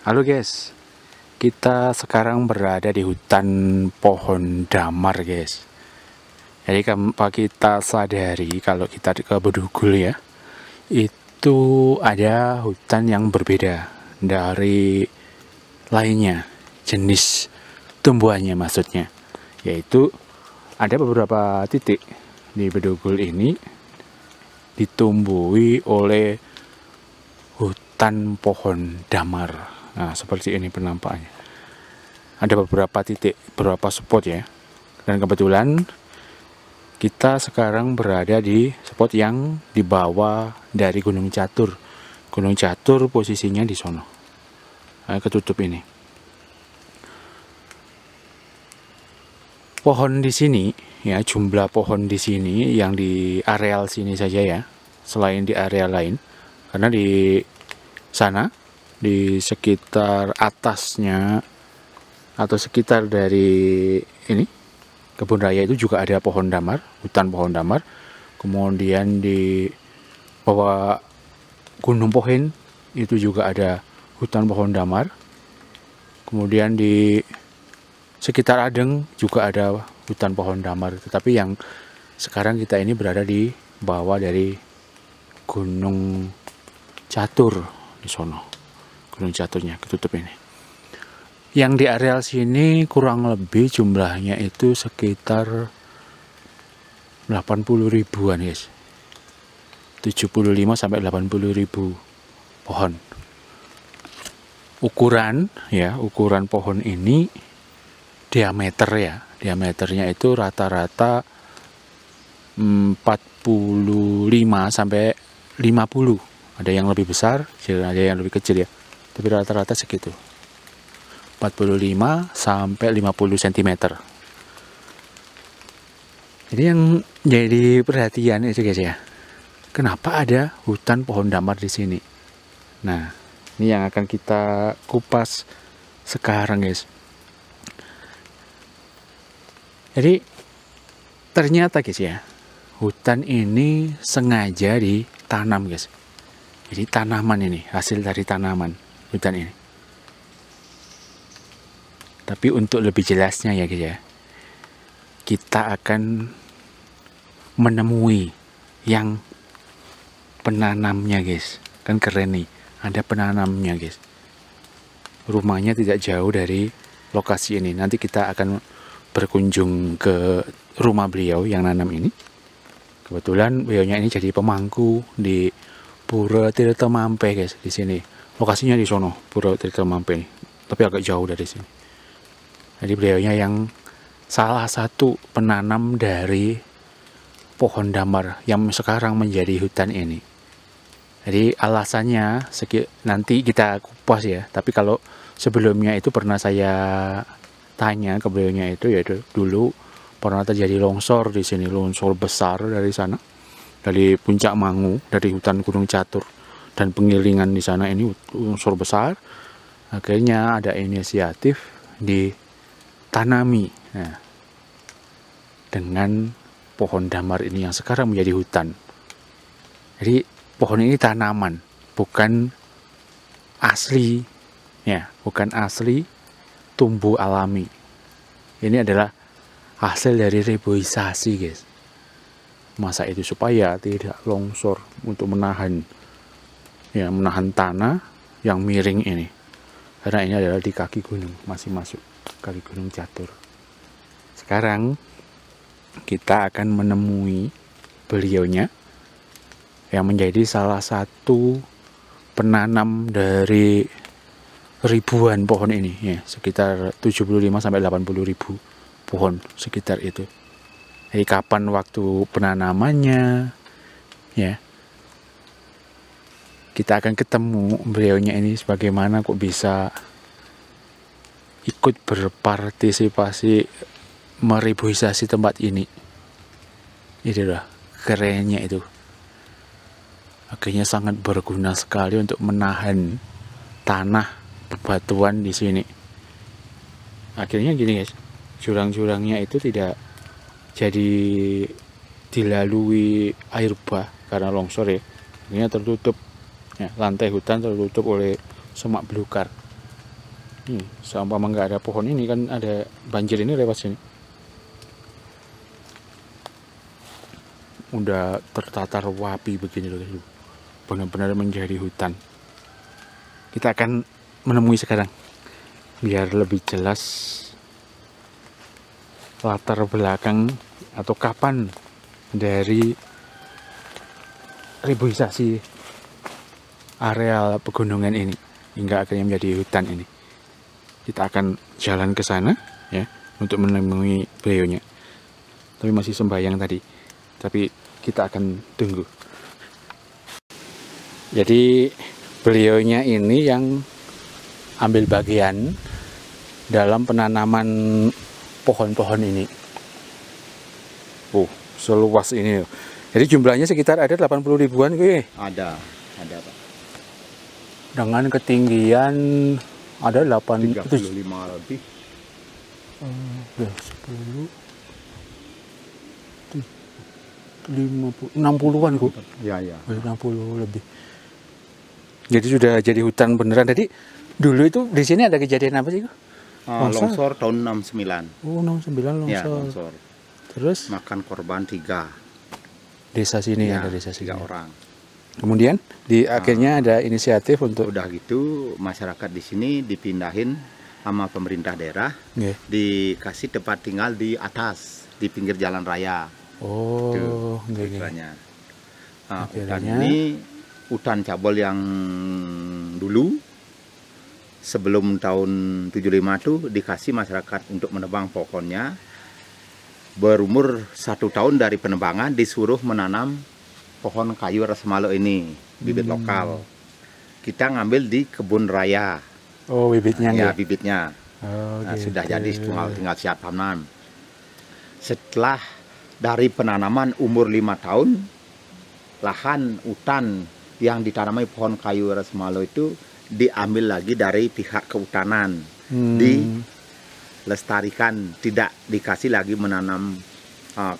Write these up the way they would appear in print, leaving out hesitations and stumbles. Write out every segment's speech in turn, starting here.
Halo guys, kita sekarang berada di hutan pohon damar guys. Jadi tanpa kita sadari kalau kita ke Bedugul ya, itu ada hutan yang berbeda dari lainnya, jenis tumbuhannya maksudnya. Yaitu ada beberapa titik di Bedugul ini ditumbuhi oleh hutan pohon damar. Nah, seperti ini penampakannya. Ada beberapa titik, beberapa spot ya. Dan kebetulan kita sekarang berada di spot yang di bawah dari Gunung Catur. Gunung Catur posisinya di sono. Nah, ketutup ini. Pohon di sini ya, jumlah pohon di sini yang di areal sini saja ya. Selain di area lain. Karena di sana di sekitar atasnya atau sekitar dari ini kebun raya itu juga ada pohon damar, hutan pohon damar. Kemudian di bawah Gunung Pohin itu juga ada hutan pohon damar. Kemudian di sekitar Adeng juga ada hutan pohon damar. Tetapi yang sekarang kita ini berada di bawah dari Gunung Catur di sono. Gunung Caturnya ketutup ini. Yang di areal sini kurang lebih jumlahnya itu sekitar 80 ribuan guys. 75 sampai 80 ribu pohon. Ukuran pohon ini diameter ya. Diameternya itu rata-rata 45 sampai 50. Ada yang lebih besar, ada yang lebih kecil ya. Tapi rata-rata segitu. 45 sampai 50 cm. Jadi yang jadi perhatian itu guys ya. Kenapa ada hutan pohon damar di sini? Nah, ini yang akan kita kupas sekarang guys. Jadi ternyata guys ya, hutan ini sengaja ditanam guys. Jadi tanaman ini, hasil dari tanaman hutan ini. Tapi untuk lebih jelasnya ya guys ya, kita akan menemui yang penanamnya guys. Kan keren nih, ada penanamnya guys. Rumahnya tidak jauh dari lokasi ini. Nanti kita akan berkunjung ke rumah beliau yang nanam ini. Kebetulan beliaunya ini jadi pemangku di Pura Tirta Mampe guys di sini. Lokasinya di sono, Pura Tirta Mampe nih. Tapi agak jauh dari sini. Jadi beliaunya yang salah satu penanam dari pohon damar yang sekarang menjadi hutan ini. Jadi alasannya nanti kita kupas ya. Tapi kalau sebelumnya itu pernah saya tanya ke beliaunya itu, yaitu dulu pernah terjadi longsor di sini, longsor besar dari sana, dari puncak Mangu, dari hutan Gunung Catur dan pengilingan di sana ini longsor besar. Akhirnya ada inisiatif ditanami dengan pohon damar ini yang sekarang menjadi hutan. Jadi pohon ini tanaman, bukan asli ya, bukan asli tumbuh alami. Ini adalah hasil dari reboisasi guys. Masa itu supaya tidak longsor, untuk menahan tanah yang miring ini. Karena ini adalah di kaki gunung, masih masuk kaki Gunung Catur. Sekarang kita akan menemui beliaunya yang menjadi salah satu penanam dari ribuan pohon ini ya, sekitar 75 sampai 80 ribu pohon sekitar itu. Jadi kapan waktu penanamannya ya, kita akan ketemu beliaunya ini sebagaimana kok bisa ikut berpartisipasi mereboisasi tempat ini. Itulah kerennya itu. Akhirnya sangat berguna sekali untuk menahan tanah bebatuan di sini. Akhirnya gini guys, jurang-jurangnya itu tidak jadi dilalui air bah karena longsor ya. Akhirnya tertutup ya, lantai hutan tertutup oleh semak belukar. seumpama nggak ada pohon ini kan ada banjir ini lewat sini. Udah tertatar wapi begini loh guys. Benar-benar menjadi hutan. Kita akan menemui sekarang biar lebih jelas latar belakang atau kapan dari reboisasi areal pegunungan ini hingga akhirnya menjadi hutan ini. Kita akan jalan ke sana ya untuk menemui beliaunya. Tapi masih sembahyang tadi. Tapi kita akan tunggu. Jadi beliaunya ini yang ambil bagian dalam penanaman pohon-pohon ini. Seluas ini. Jadi jumlahnya sekitar ada 80 ribuan gue. Ada Pak. Dengan ketinggian ada 35 lebih. 60-an kok. Ya. 60 lebih. Jadi sudah jadi hutan beneran. Jadi dulu itu di sini ada kejadian apa sih? Longsor tahun 69. Oh, 69 longsor. Ya, longsor. Terus Makan korban 3. Desa sini Ya, ada desa sini. 3 orang. Kemudian akhirnya ada inisiatif untuk Udah gitu masyarakat di sini dipindahin sama pemerintah daerah, Nggih. dikasih tempat tinggal di atas, di pinggir jalan raya. Oh, nggih. Istilahnya. Nah, hutan Akhirnya ini hutan cabol yang dulu sebelum tahun 75 tuh dikasih masyarakat untuk menebang pohonnya. Berumur 1 tahun dari penebangan disuruh menanam pohon kayu rasmalo ini, bibit lokal. Kita ngambil di kebun raya. Oh, bibitnya Ya, nggih. bibitnya. Oh, Nah, gitu. sudah jadi tinggal siap tanam. Setelah dari penanaman umur 5 tahun, lahan hutan yang ditanami pohon kayu rasmalo itu diambil lagi dari pihak kehutanan, dilestarikan, tidak dikasih lagi menanam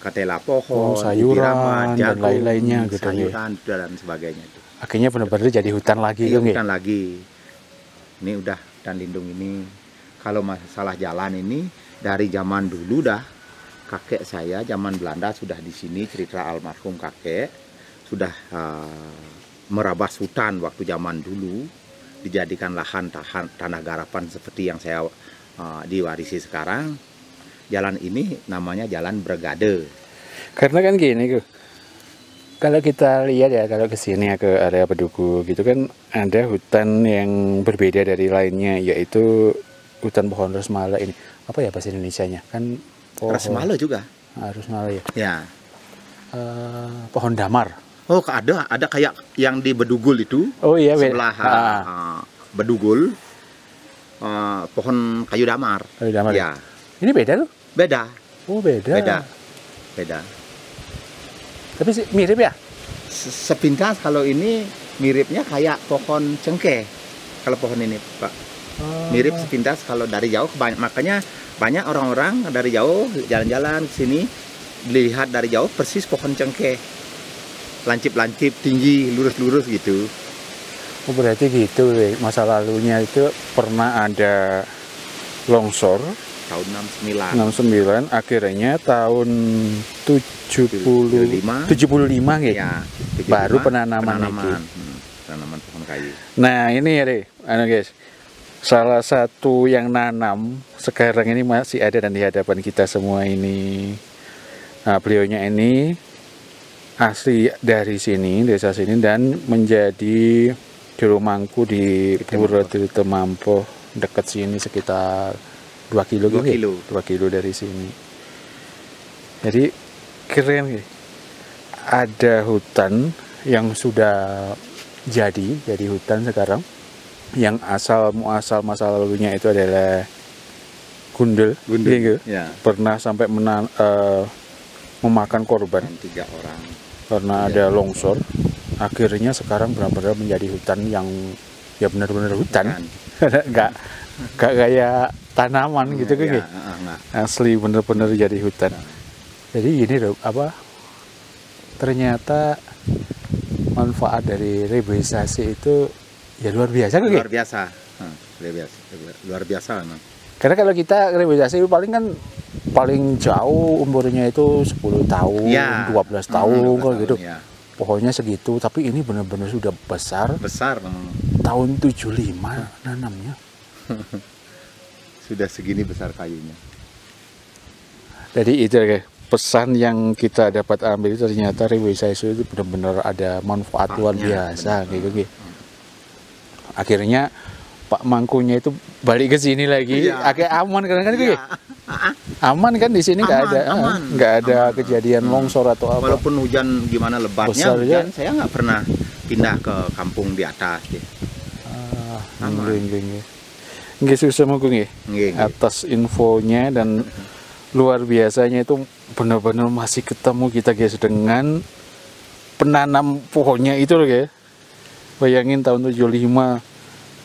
ketela pohon, sayuran, dan jagung, lain-lainnya gitu, sayuran dan sebagainya itu. Akhirnya benar-benar jadi hutan lagi Iya, kan, nggih? hutan lagi. Ini udah hutan lindung ini. Kalau masalah jalan ini dari zaman dulu dah, kakek saya zaman Belanda sudah di sini, cerita almarhum kakek sudah merabas hutan waktu zaman dulu, dijadikan lahan tanah garapan seperti yang saya diwarisi sekarang. Jalan ini namanya Jalan Brigade. Karena kan gini tuh, kalau kita lihat ya, kalau ke sini ya, ke area Peduku gitu kan ada hutan yang berbeda dari lainnya, yaitu hutan pohon rasmala ini. Apa ya bahasa Indonesianya? Kan pohon Rasmala juga. Rasmala ya. Ya. Pohon damar. Oh, ada kayak yang di Bedugul itu. Oh iya, Sebelah Bedugul, pohon kayu damar. Kayu damar. Ya. Ini beda loh. Beda. Oh, beda. Beda. Tapi mirip ya? Sepintas kalau ini miripnya kayak pohon cengkeh. Kalau pohon ini, Pak. Mirip sepintas kalau dari jauh. Makanya banyak orang-orang dari jauh jalan-jalan ke sini lihat dari jauh persis pohon cengkeh. Lancip-lancip, tinggi, lurus-lurus gitu. Oh, berarti gitu. Masa lalunya itu pernah ada longsor Tahun 69. 69, akhirnya tahun 75 gitu. Ya, 75, baru penanaman. Penanaman pohon kayu. Nah, ini ya deh, guys. Salah satu yang nanam sekarang ini masih ada dan di hadapan kita semua ini. Nah, beliaunya ini asli dari sini, desa sini, dan menjadi juru mangku di Pura Tirtamampo, dekat sini sekitar 2 kilo gitu. 2 kilo dari sini. Jadi keren ya. Ada hutan yang sudah jadi hutan sekarang, yang asal muasal masa lalunya itu adalah gundul. Gitu. Ya. Pernah sampai memakan korban 3 orang karena ada longsor. Akhirnya sekarang benar-benar menjadi hutan yang ya benar-benar hutan. Enggak kayak tanaman gitu kan, asli bener-bener jadi hutan. Jadi ini loh, ternyata manfaat dari reboisasi itu ya luar biasa kan? Luar biasa. luar biasa memang. Karena kalau kita reboisasi paling kan paling jauh umurnya itu 10 tahun, Ya. 12 tahun 12 kalau gitu. ya. Pohonnya segitu, tapi ini benar-benar sudah besar. Besar memang. Tahun 75 nanamnya. Sudah segini besar kayunya. Jadi itu ya, pesan yang kita dapat ambil itu ternyata reboisasi itu benar-benar ada manfaat luar biasa benar. gitu. Akhirnya Pak Mangkunya itu balik ke sini lagi, Iya. agak aman kan gitu. Iya. Aman kan di sini nggak ada, Aman. nggak ada Aman. kejadian longsor atau apa. Walaupun hujan gimana lebatnya, Besar ya. hujan saya nggak pernah pindah ke kampung di atas deh. Aman. Nggih susah monggo nggih. Nggih, nggih. Atas infonya dan luar biasanya itu benar-benar masih ketemu kita guys dengan penanam pohonnya itu loh ya. Bayangin tahun 75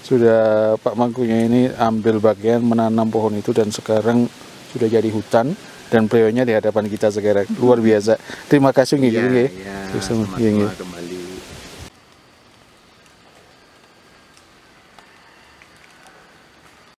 sudah Pak Mangkunya ini ambil bagian menanam pohon itu dan sekarang sudah jadi hutan dan beliaunya di hadapan kita sekarang luar biasa. Terima kasih nggih. Iya, Nggih. iya. Susah, Sama-sama nggih, nggih. kembali.